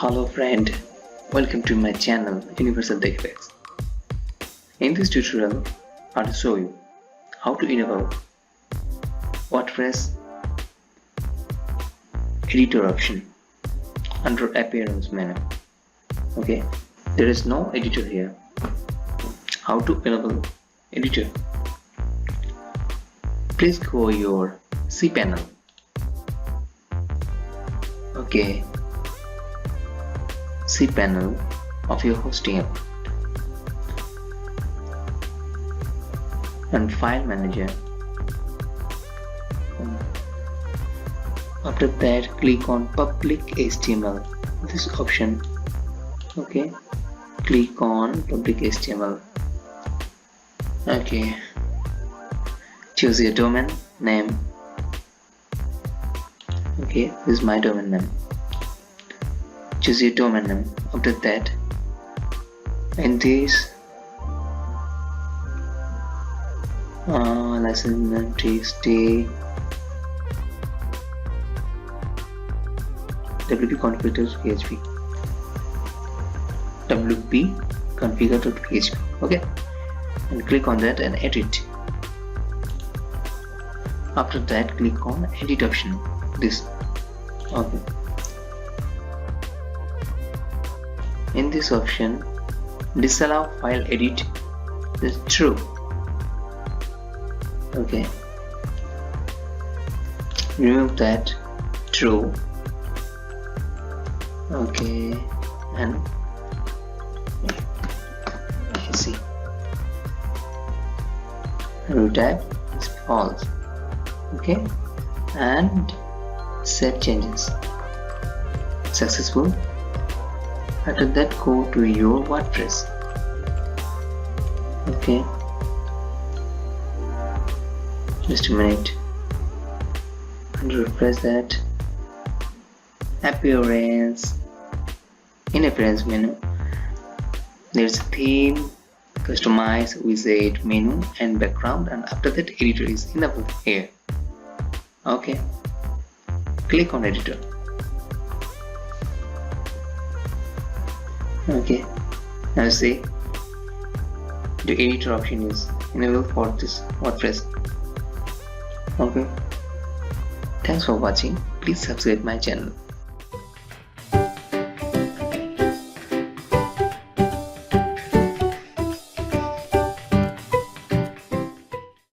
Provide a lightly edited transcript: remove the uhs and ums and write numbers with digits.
Hello friend, welcome to my channel Universal Techfacts. In this tutorial, I will show you how to enable WordPress editor option under appearance menu. Okay, there is no editor here. How to enable editor? Please go your Cpanel. Okay, Cpanel of your hosting account and file manager. After that, click on public HTML, this option. Okay, click on public HTML. Okay, choose your domain name. Okay, this is my domain name. Choose your domain name. After that, in this license.txt wp-config.php wp-config.php. okay, and click on that and edit. After that, click on edit option, this. Okay, in this option, disallow file edit is true. Okay, remove that, true. Okay, and I see root tab is false. Okay, and save changes. Successful. After that, go to your WordPress. Okay, just a minute, and refresh that. Appearance. In appearance menu, there's a theme, customize, widget, menu, and background, and after that, editor is enabled here. Okay, click on editor. Okay, now see the editor option is enabled for this WordPress. Okay, thanks for watching. Please subscribe my channel.